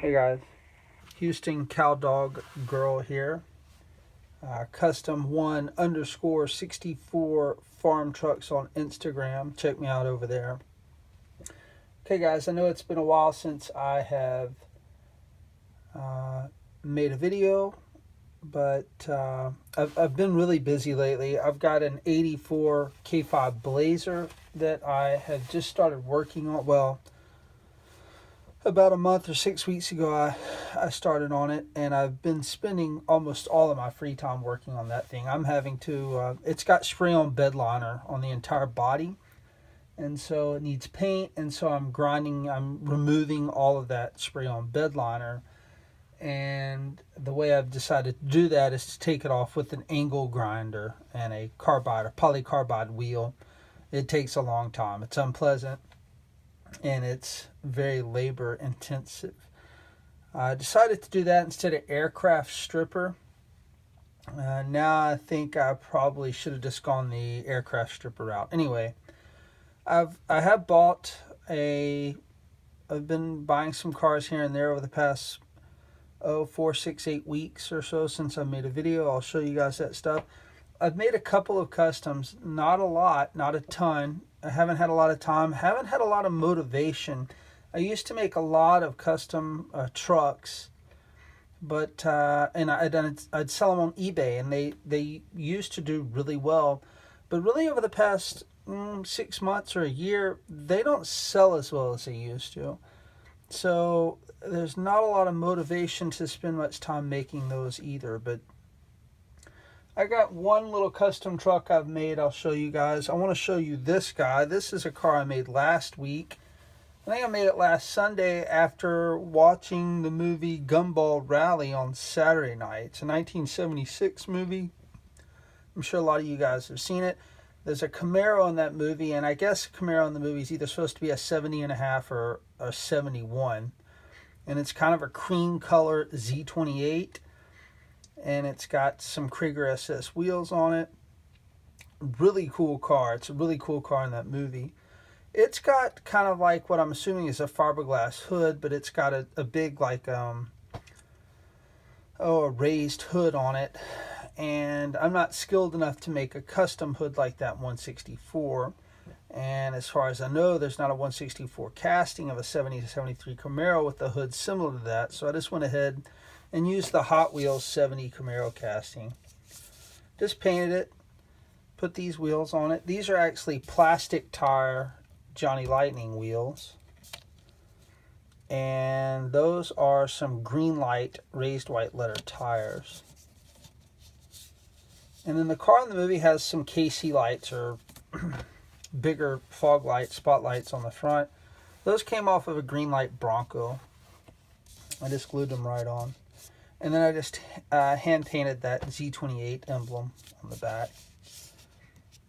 Hey guys, Houston Cow Dog Girl here. Custom 1_64 farm trucks on Instagram. Check me out over there. Okay guys, I know it's been a while since I have made a video, but I've been really busy lately. I've got an 84 K5 Blazer that I have just started working on. Well, about a month or 6 weeks ago, I started on it, and I've been spending almost all of my free time working on that thing. I'm having to, it's got spray-on bed liner on the entire body, and so it needs paint, and so I'm removing all of that spray-on bed liner, and the way I've decided to do that is to take it off with an angle grinder and a carbide or polycarbide wheel. It takes a long time. It's unpleasant, and it's very labor intensive. I decided to do that instead of aircraft stripper. Now I think I probably should have just gone the aircraft stripper route. Anyway, I have bought I've been buying some cars here and there over the past 4, 6, 8 weeks or so since I made a video. I'll show you guys that stuff. I've made a couple of customs, not a lot, not a ton. I haven't had a lot of time, haven't had a lot of motivation. I used to make a lot of custom trucks, but and I'd sell them on eBay, and they used to do really well. But really over the past 6 months or a year, they don't sell as well as they used to. So there's not a lot of motivation to spend much time making those either. But I got one little custom truck I've made. I'll show you guys. I want to show you this guy. This is a car I made last week. I think I made it last Sunday after watching the movie Gumball Rally on Saturday night. It's a 1976 movie. I'm sure a lot of you guys have seen it. There's a Camaro in that movie, and I guess Camaro in the movie is either supposed to be a 70.5 or a 71. And it's kind of a cream color Z28. And it's got some Krieger SS wheels on it. Really cool car. It's a really cool car in that movie. It's got kind of like what I'm assuming is a fiberglass hood, but it's got a big like a raised hood on it. And I'm not skilled enough to make a custom hood like that 164. And as far as I know, there's not a 164 casting of a 70 to 73 Camaro with a hood similar to that. So I just went ahead and used the Hot Wheels 70 Camaro casting. Just painted it, put these wheels on it. These are actually plastic tire Johnny Lightning wheels. And those are some Greenlight raised white letter tires. And then the car in the movie has some KC lights or bigger fog lights, spotlights on the front. Those came off of a Greenlight Bronco. I just glued them right on. And then I just hand painted that Z28 emblem on the back.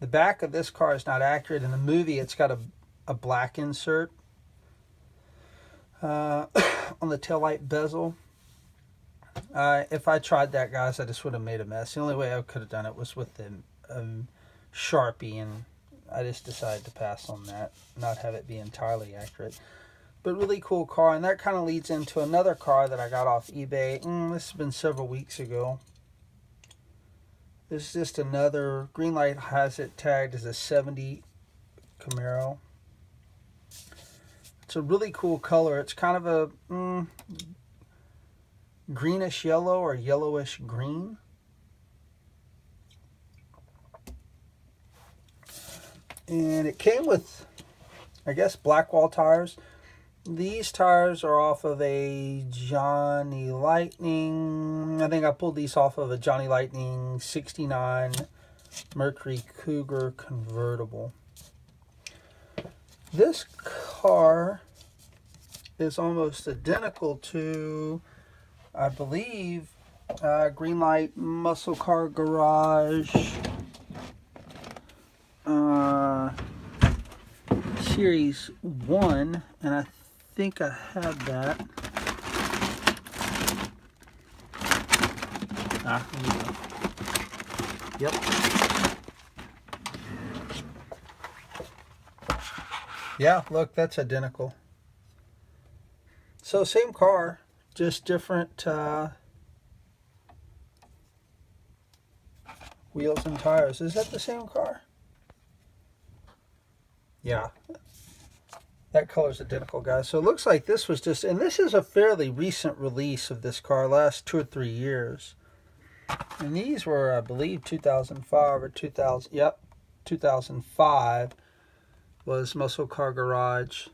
The back of this car is not accurate. In the movie, it's got a black insert on the taillight bezel. If I tried that, guys, I just would have made a mess. The only way I could have done it was with the Sharpie, and I just decided to pass on that, not have it be entirely accurate. But really cool car, and that kind of leads into another car that I got off eBay. This has been several weeks ago. This is just another, Greenlight has it tagged as a 70 Camaro. It's a really cool color. It's kind of a greenish yellow or yellowish green. And it came with, I guess, black wall tires. These tires are off of a Johnny Lightning. I think I pulled these off of a Johnny Lightning 69 Mercury Cougar convertible. This car is almost identical to, I believe, Greenlight Muscle Car Garage Series 1, and I think I had that. Here we go. Yep. Yeah, look, that's identical. So same car, just different wheels and tires. Is that the same car? Yeah, that color's identical, guys. So it looks like this was just, and this is a fairly recent release of this car, last 2 or 3 years. And these were, I believe, 2005 or 2000. Yep, 2005 was Muscle Car Garage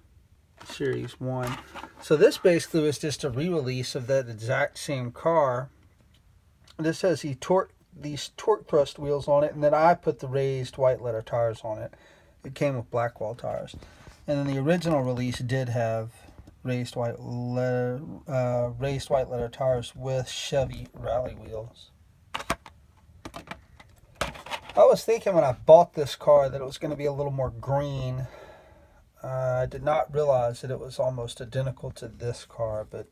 Series 1. So this basically was just a re-release of that exact same car. This has these torque thrust wheels on it, and then I put the raised white letter tires on it. It came with black wall tires. And then the original release did have raised white letter tires with Chevy rally wheels. I was thinking when I bought this car that it was going to be a little more green. I did not realize that it was almost identical to this car, but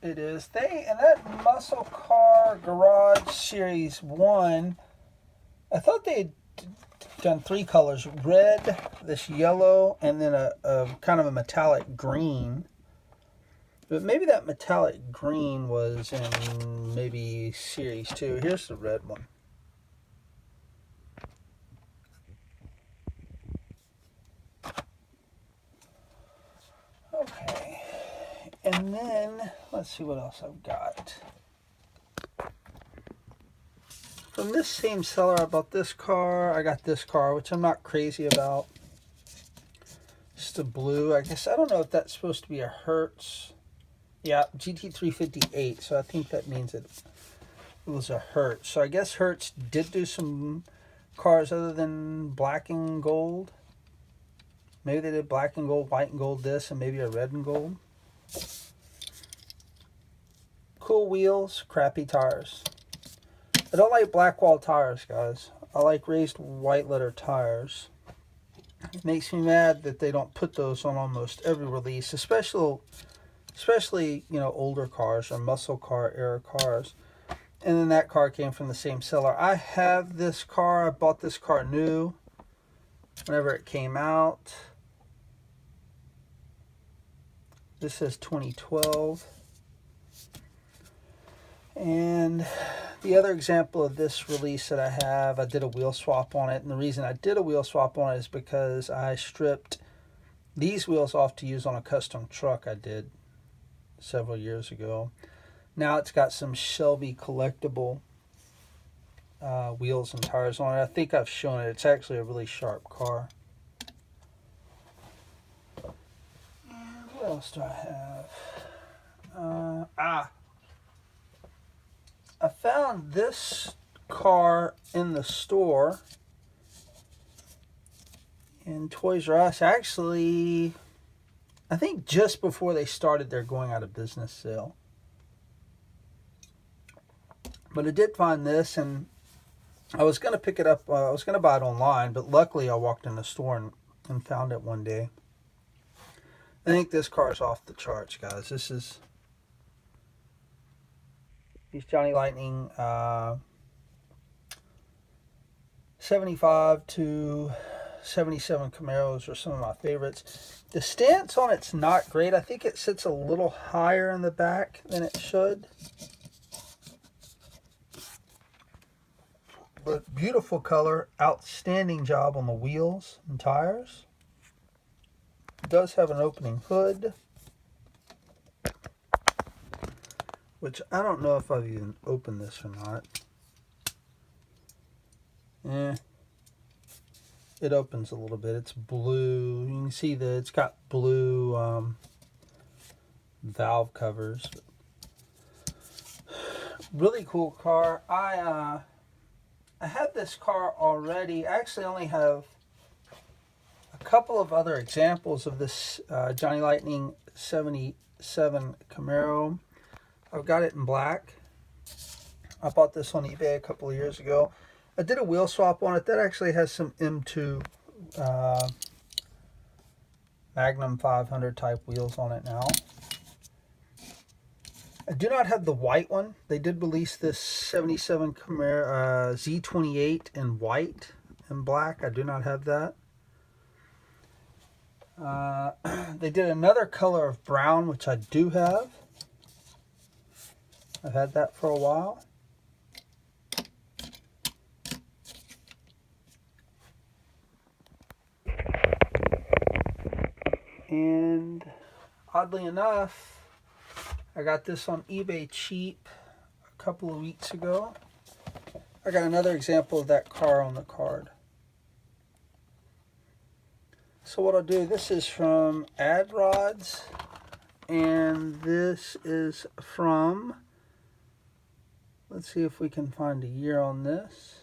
it is. And that Muscle Car Garage Series 1, I thought they had done 3 colors: red, this yellow, and then a kind of a metallic green. But maybe that metallic green was in maybe Series 2. Here's the red one. Okay, and then let's see what else I've got. From this same seller, I bought this car. I got this car, which I'm not crazy about. Just a blue. I guess, I don't know if that's supposed to be a Hertz. Yeah, GT358, so I think that means it was a Hertz. So I guess Hertz did do some cars other than black and gold. Maybe they did black and gold, white and gold this, and maybe a red and gold. Cool wheels, crappy tires. I don't like black wall tires, guys. I like raised white letter tires. It makes me mad that they don't put those on almost every release, especially older cars or muscle car era cars. And then that car came from the same seller. I have this car. I bought this car new whenever it came out. This says 2012. And the other example of this release that I have, I did a wheel swap on it. And the reason I did a wheel swap on it is because I stripped these wheels off to use on a custom truck I did several years ago. Now it's got some Shelby collectible wheels and tires on it. I think I've shown it. It's actually a really sharp car. And what else do I have? I found this car in the store in Toys R Us. Actually, I think just before they started their going out of business sale. But I did find this, and I was going to pick it up. I was going to buy it online, but luckily I walked in the store and found it one day. I think this car is off the charts, guys. This is these Johnny Lightning 75 to 77 Camaros are some of my favorites. The stance on it's not great. I think it sits a little higher in the back than it should. But beautiful color, outstanding job on the wheels and tires. It does have an opening hood, which I don't know if I've even opened this or not. It opens a little bit. It's blue. You can see that it's got blue valve covers. Really cool car. I had this car already. I actually only have a couple of other examples of this Johnny Lightning 77 Camaro. I've got it in black. I bought this on eBay a couple of years ago. I did a wheel swap on it. That actually has some M2 Magnum 500 type wheels on it now. I do not have the white one. They did release this 77 Camaro Z28 in white and black. I do not have that. They did another color of brown, which I do have. I've had that for a while. And oddly enough, I got this on eBay cheap a couple of weeks ago. I got another example of that car on the card. So what I'll do, this is from Ad Rods, and this is from, let's see if we can find a year on this.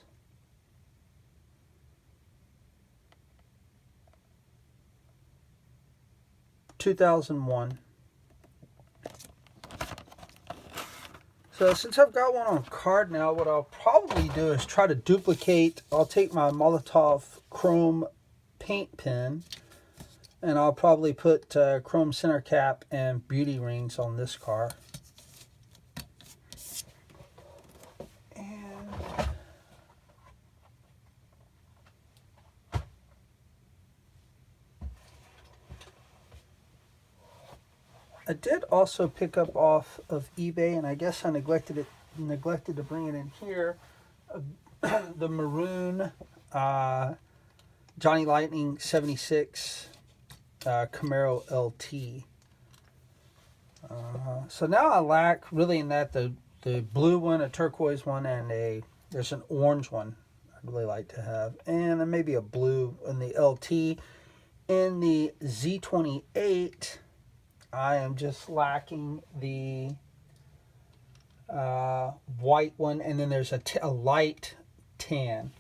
$2001. So since I've got one on card now, what I'll probably do is try to duplicate. I'll take my Molotov chrome paint pen, and I'll probably put chrome center cap and beauty rings on this car. And I did also pick up off of eBay, and I guess I neglected to bring it in here, the maroon Johnny Lightning 76 Camaro LT. So now I lack really in that the blue one, a turquoise one, and there's an orange one I'd really like to have, and then maybe a blue in the LT. In the Z28, I am just lacking the white one, and then there's a light tan.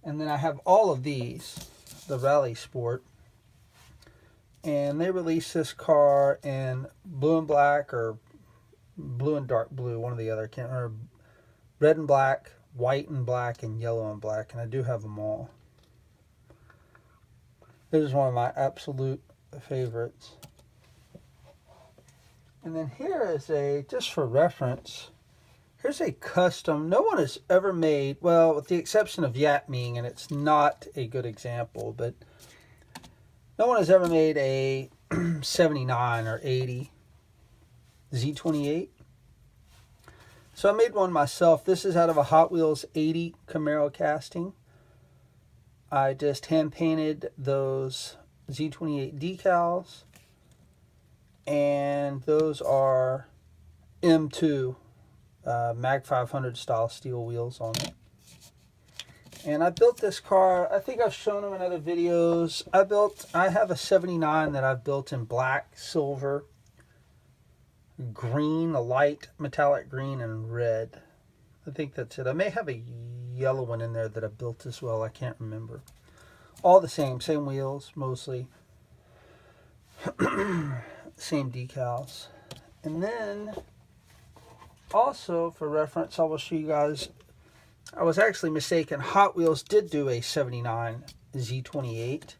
And then I have all of these, the Rally Sport. And they released this car in blue and black, or blue and dark blue, one or the other. Can't remember. Red and black, white and black, and yellow and black. And I do have them all. This is one of my absolute favorites. And then here is just for reference, here's a custom. No one has ever made, well, with the exception of Yat Ming, and it's not a good example, but no one has ever made a 79 or 80 Z28. So I made one myself. This is out of a Hot Wheels 80 Camaro casting. I just hand painted those Z28 decals, and those are M2 Mag 500 style steel wheels on it. And I built this car. I think I've shown them in other videos. I have a 79 that I've built in black, silver, green, a light metallic green, and red. I think that's it. I may have a yellow one in there that I built as well. I can't remember. All the same wheels mostly. Same decals. And then also for reference, I will show you guys, I was actually mistaken. Hot Wheels did do a 79 Z28,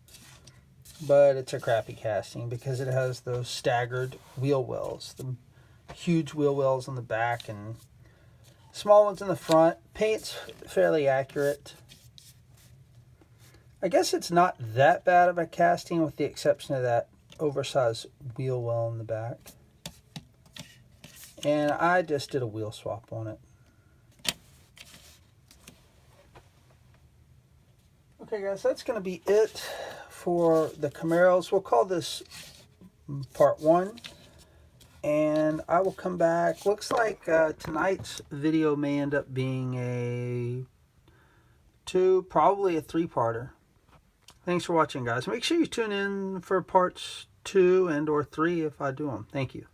but it's a crappy casting because it has those staggered wheel wells, the huge wheel wells on the back and small ones in the front. Paint's fairly accurate. I guess it's not that bad of a casting with the exception of that oversized wheel well in the back. And I just did a wheel swap on it. Okay guys, that's going to be it for the Camaros. We'll call this part 1. And I will come back. Looks like tonight's video may end up being probably a 3-parter. Thanks for watching, guys. Make sure you tune in for parts 2 and or 3 if I do them. Thank you.